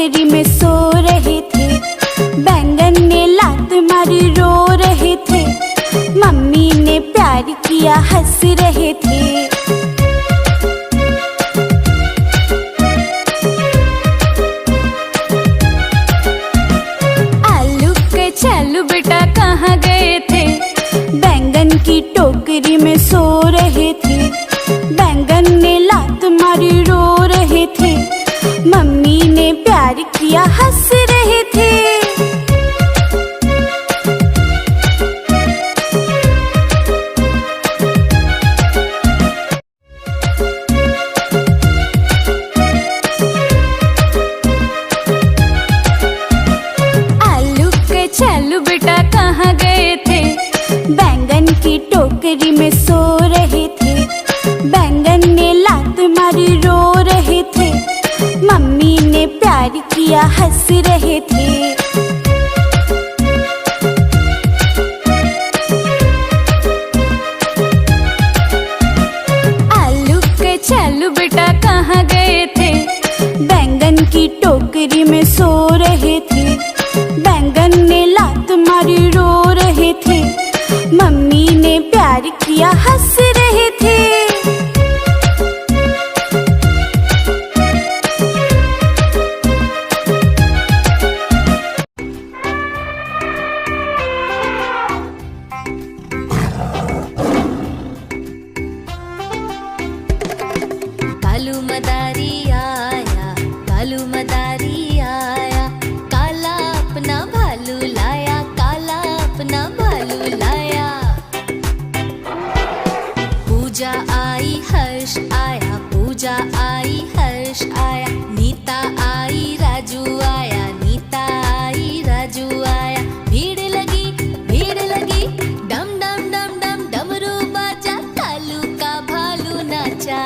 टोकरी में सो रहे थे। बैंगन ने लात मारी रो रहे थे। मम्मी ने प्यार किया हंस रहे थे। आलू के चालू बेटा कहाँ गए थे? बैंगन की टोकरी में सो रहे थे। बैंगन ने लात मारी रो रहे थे। मम्मी ने प्यार किया हंस रहे थे। आलू के चालू बेटा कहाँ गए थे? बैंगन की टोकरी में सो रहे थे। बैंगन ने लात मारी रो रहे थे। मम्मी ने प्यार किया हंस रहे थे। आलू के चालू बेटा कहाँ गए थे? बैंगन की टोकरी में सो रहे थे। बैंगन ने लात मारी रो रहे थे। मम्मी ने प्यार किया हंस रहे थे। कालू मदारी आया, कालू मदारी आया। काला अपना भालू लाया, काला अपना भालू लाया। पूजा आई हर्ष आया, पूजा आई हर्ष आया। नीता आई राजू आया, नीता आई राजू आया। भीड़ लगी डम डम डम डम डमरू बाजा। कालू का भालू नाचा।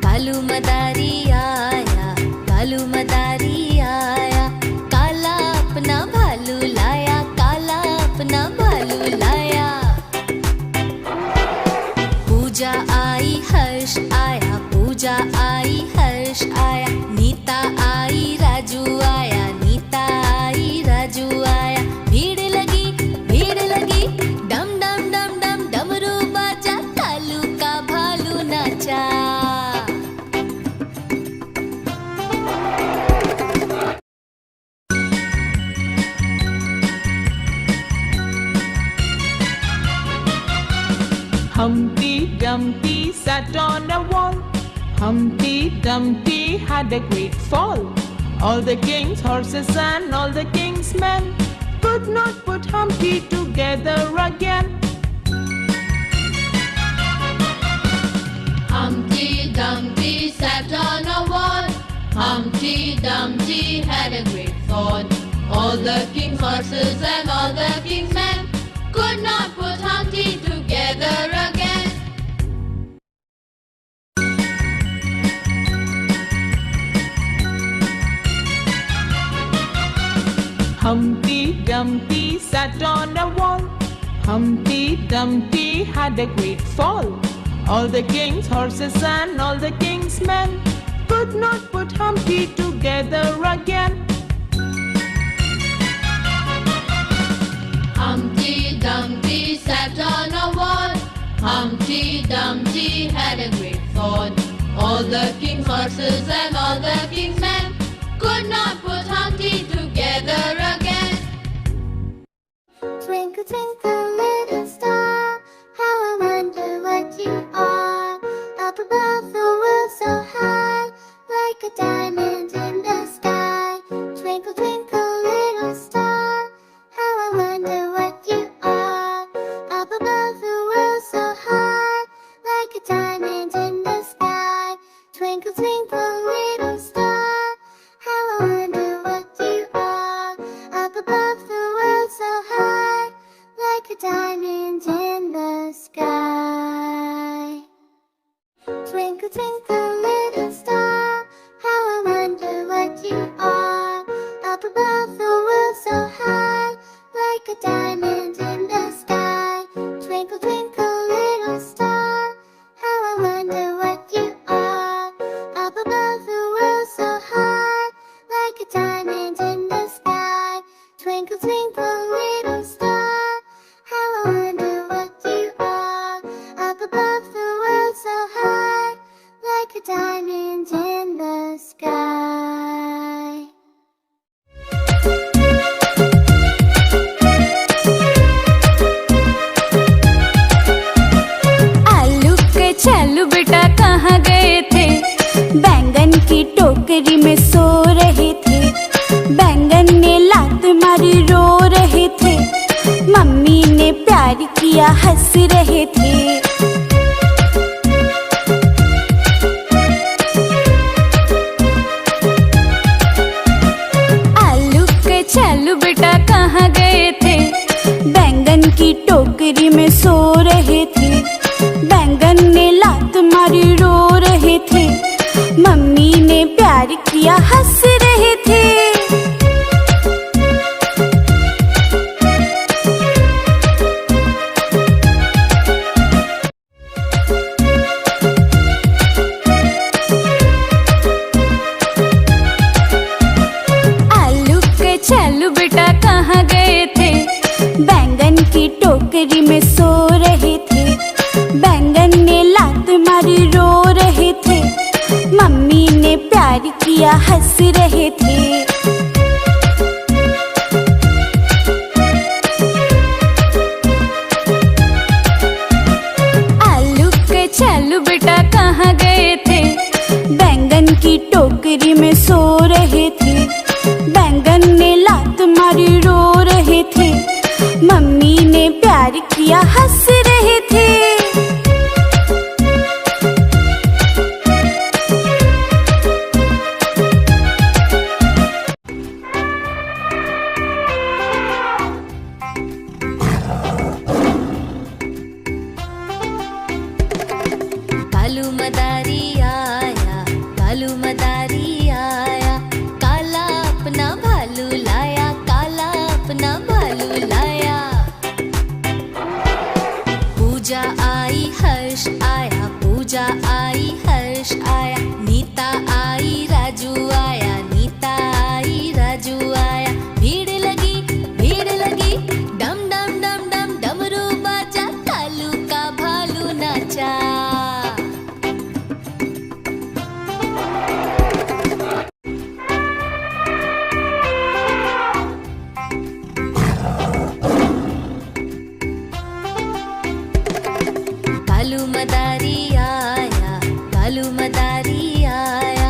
कालू मदारी आया, कालू मदारी आया। काला अपना भालू लाया, काला अपना भालू लाया। पूजा आई हर्ष आया, पूजा आई हर्ष आया। नीता आई राजू आया, नीता आई राजू आया। भीड़ लगी डम डम डम डम डमरू बाजा। कालू का भालू नाचा। Humpty Dumpty sat on a wall. Humpty Dumpty had a great fall. All the king's horses and all the king's men could not put Humpty together again. Humpty Dumpty sat on a wall. Humpty Dumpty had a great fall. All the king's horses and all the king's men could not put Humpty together again. Humpty Dumpty sat on a wall. Humpty Dumpty had a great fall. All the king's horses and all the king's men could not put Humpty together again. Humpty Dumpty sat on a wall. Humpty Dumpty had a great fall. All the king's horses and all the king's men could not put Humpty together again. Twinkle, twinkle, little star, how I wonder what you are. Up above the world so high, like a diamond in the sky. Twinkle, twinkle, little star, how I wonder what you are. Up above the world so high, like a diamond in the sky. Twinkle, twinkle, little star, how I wonder what you are. Up above the world so high, like a diamond in the sky. Twinkle, twinkle, little star, how I wonder what you are. Up above the like a diamond in the sky. Twinkle, twinkle, little star, how I wonder what you are. Up above the world so high, like a diamond in the sky. Twinkle, twinkle, little star, how I wonder what you are. Up above the world so high, like a diamond in the sky. आलू के छल्लू बेटा कहाँ गए थे? बैंगन की टोकरी में सो रहे थे। बैंगन ने लात मारी रो रहे थे। मम्मी ने प्यार किया हंस रहे थे। आलू के छल्लू बेटा कहाँ गए थे? बैंगन की टोकरी में सो रहे थे। बैंगन ने लात मारी रो रहे थे। मम्मी ने प्यार किया हंस रहे थे। आलू के छल्लू बेटा कहाँ गए थे? बैंगन की टोकरी में सो रहे थे। बैंगन ने लात मारी रो रहे थे। मम्मी ने प्यार किया हंस रहे थे। आलू के छल्लू बेटा कहाँ गए थे? बैंगन की टोकरी में सो रहे थे। बैंगन ने लात मारी रो रहे थे। मम्मी ने प्यार किया हंस रहे थे। कालू मदारी आया, कालू मदारी आया, काला अपना भालू लाया, काला अपना भालू लाया। पूजा आई हर्ष आया, पूजा आई हर्ष आया, नीता आई राजू आया, नीता आई राजू आया। भीड़ लगी डम डम डम डम डमरू बाजा, कालू का भालू नाचा। कालू मदारी आया, कालू मदारी आया,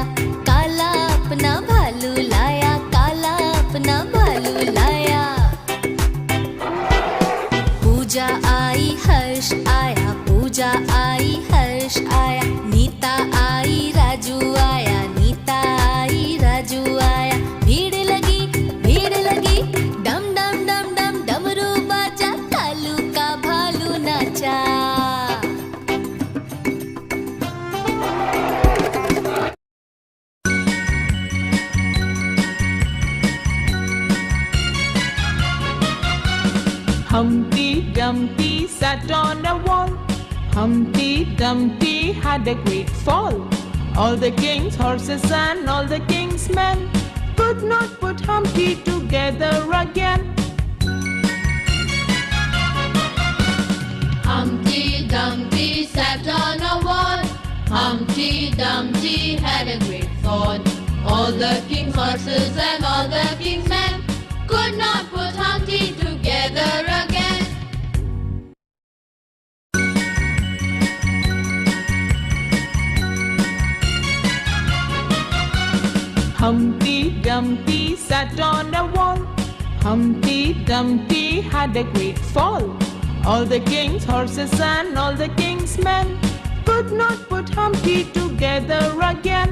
काला अपना भालू लाया, काला अपना भालू लाया। पूजा आई हर्ष आया, पूजा आई हर्ष आया, नीता आई राजू आया, नीता आई राजू आया। भीड़ लगी डम डम डम डम डमरू बाजा, कालू का भालू नाचा। Humpty Dumpty sat on a wall. Humpty Dumpty had a great fall. All the king's horses and all the king's men could not put Humpty together again. Humpty Dumpty sat on a wall. Humpty Dumpty had a great fall. All the king's horses and all the king's men could not put Humpty together again. Humpty Dumpty sat on a wall. Humpty Dumpty had a great fall. All the king's horses and all the king's men could not put Humpty together again.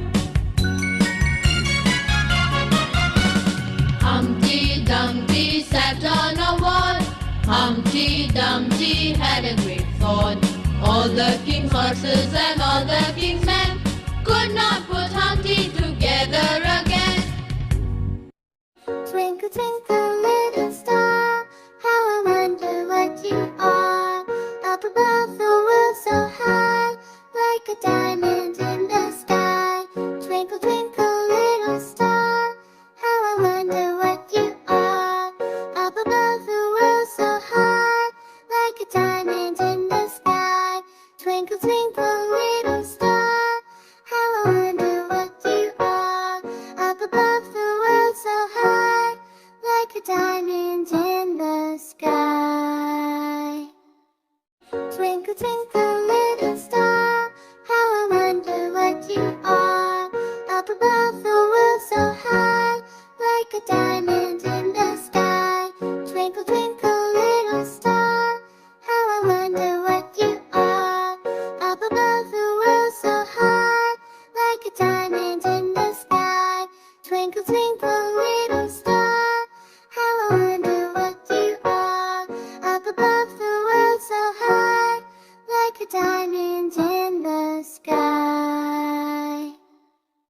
Humpty Dumpty sat on a wall. Humpty Dumpty had a great fall. All the king's horses and all the king's men could not put Humpty together again. Twinkle, twinkle,